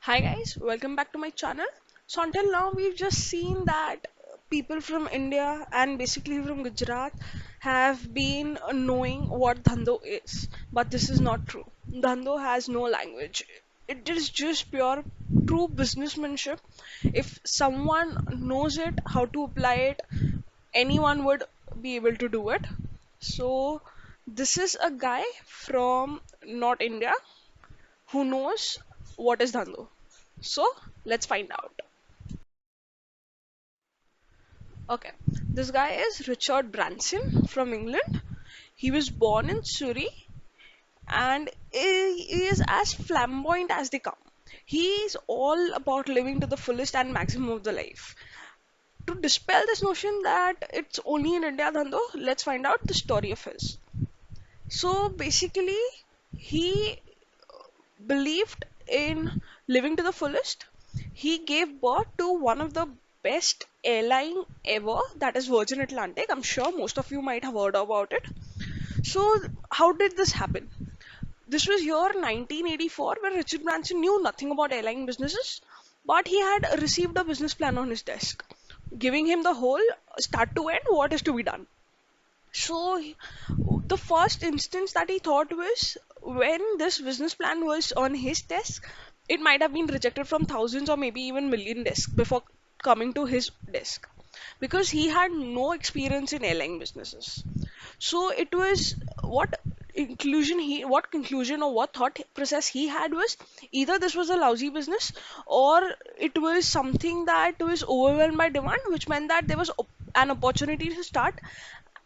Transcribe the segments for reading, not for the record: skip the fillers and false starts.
Hi guys, welcome back to my channel. So until now we've just seen that people from India and basically from Gujarat have been knowing what Dhandho is. But this is not true. Dhandho has no language. It is just pure true businessmanship. If someone knows it, how to apply it, anyone would be able to do it. So this is a guy from not India who knows what is Dhandho. So let's find out. Okay, this guy is Richard Branson from England. He was born in Surrey and he is as flamboyant as they come. He is all about living to the fullest and maximum of the life. To dispel this notion that it's only in India, Dhando, let's find out the story of his. So basically, he believed in living to the fullest. He gave birth to one of the best airline ever, that is Virgin Atlantic. I'm sure most of you might have heard about it. So, how did this happen? This was year 1984 where Richard Branson knew nothing about airline businesses, but he had received a business plan on his desk, giving him the whole start to end what is to be done. So, the first instance that he thought was when this business plan was on his desk, it might have been rejected from thousands or maybe even million desks before coming to his desk because he had no experience in airline businesses. So, it was what conclusion or what thought process he had was either this was a lousy business or it was something that was overwhelmed by demand, which meant that there was an opportunity to start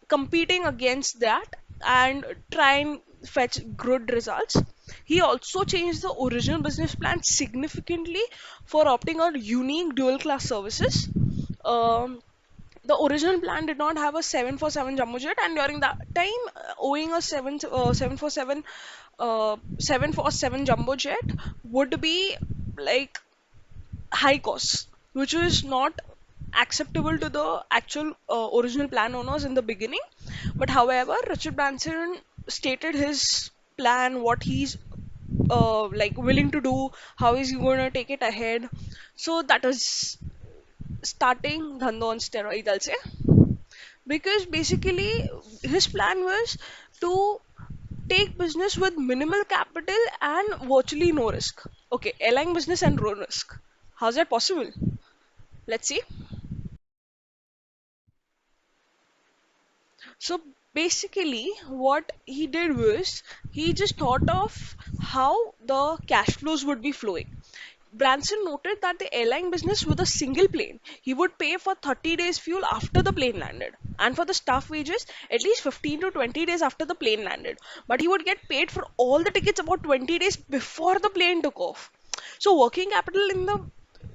competing against that and try and fetch good results. He also changed the original business plan significantly for opting a unique dual class services. The original plan did not have a 747 jumbo jet, and during that time, owing a 747 747 jumbo jet would be like high costs, which was not acceptable to the actual original plan owners in the beginning. But however, Richard Branson stated his plan, what he's like willing to do, how is he going to take it ahead. So that was starting Dhandho on steroids, I'll say, because basically his plan was to take business with minimal capital and virtually no risk. Okay, airline business and no risk. How's that possible? Let's see. So basically, what he did was he just thought of how the cash flows would be flowing. Branson noted that the airline business with a single plane, he would pay for 30 days fuel after the plane landed, and for the staff wages at least 15 to 20 days after the plane landed. But he would get paid for all the tickets about 20 days before the plane took off. So working capital in the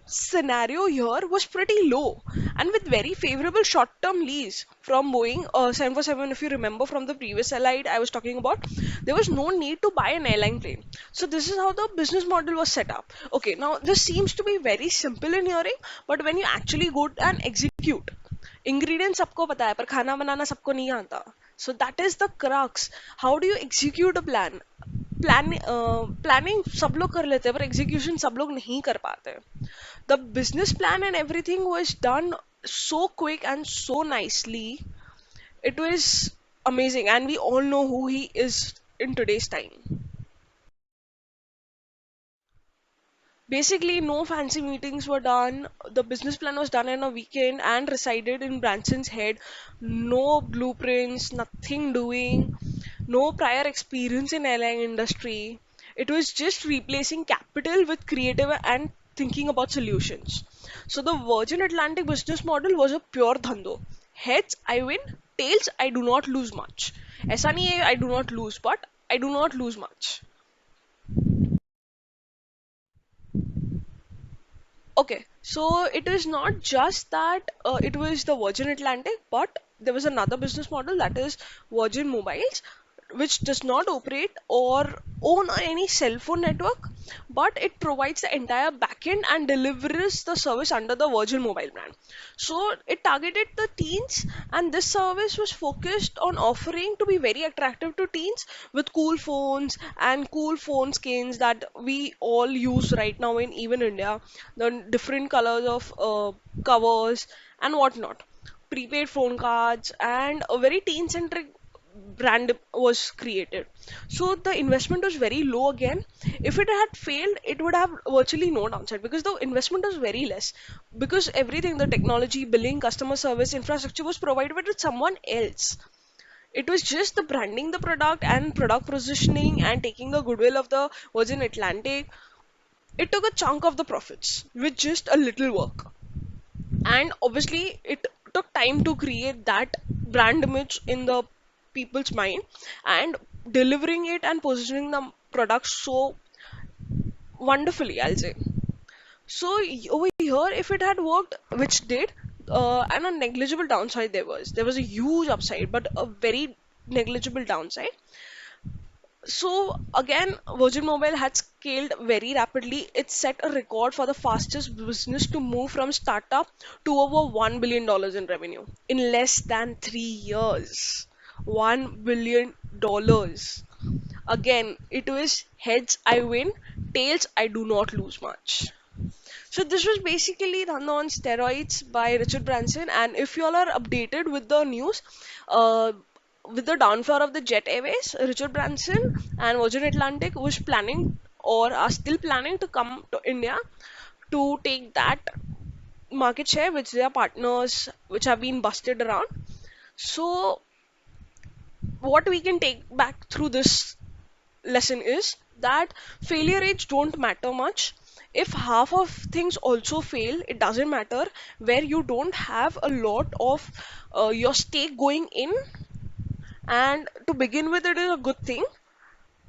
scenario here was pretty low and with very favorable short-term lease from Boeing 747. If you remember from the previous slide I was talking about, there was no need to buy an airline plane. So this is how the business model was set up. Okay, now this seems to be very simple in hearing, but when you actually go and execute, ingredients सबको पता है पर खाना बनाना सबको नहीं आता. So that is the crux. How do you execute a plan? Planning सब लोग कर लेते हैं पर execution सब लोग नहीं कर पाते. The business plan and everything was done so quick and so nicely. It was amazing, and we all know who he is in today's time. Basically, no fancy meetings were done. The business plan was done in a weekend and resided in Branson's head. No blueprints, nothing doing, no prior experience in airline industry. It was just replacing capital with creative and thinking about solutions. So the Virgin Atlantic business model was a pure dhando. Heads, I win. Tails, I do not lose much. ऐसा नहीं है I do not lose, but I do not lose much. Okay, so it is not just that it was the Virgin Atlantic, but there was another business model, that is Virgin Mobiles. which does not operate or own any cell phone network, but it provides the entire backend and delivers the service under the Virgin Mobile brand. So it targeted the teens, and this service was focused on offering to be very attractive to teens with cool phones and cool phone skins that we all use right now in even India, the different colors of covers and whatnot, prepaid phone cards, and a very teen centric brand was created. So the investment was very low again. If it had failed, it would have virtually no downside because the investment was very less. Because everything, the technology, billing, customer service, infrastructure was provided with someone else. It was just the branding the product and product positioning and taking the goodwill of the Virgin Atlantic. It took a chunk of the profits with just a little work. And obviously, it took time to create that brand image in the people's mind and delivering it and positioning the product so wonderfully, I'll say. So over here, if it had worked, which did, and a negligible downside there was a huge upside, but a very negligible downside. So again, Virgin Mobile had scaled very rapidly. It set a record for the fastest business to move from startup to over $1 billion in revenue in less than 3 years. $1 billion. Again, it was heads I win, tails I do not lose much. So this was basically Dhandho on Steroids by Richard Branson. And if you all are updated with the news, uh, with the downfall of the Jet Airways, Richard Branson and Virgin Atlantic was planning or are still planning to come to India to take that market share which their partners which have been busted around. So what we can take back through this lesson is that failure rates don't matter much. If half of things also fail, it doesn't matter, where you don't have a lot of your stake going in, and to begin with it is a good thing.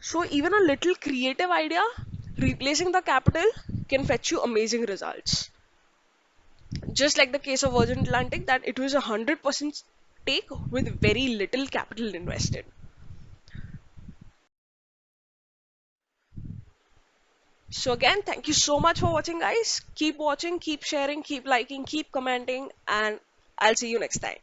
So even a little creative idea replacing the capital can fetch you amazing results, just like the case of Virgin Atlantic, that it was 100% stake with very little capital invested. So again, thank you so much for watching, guys. Keep watching, keep sharing, keep liking, keep commenting, and I'll see you next time.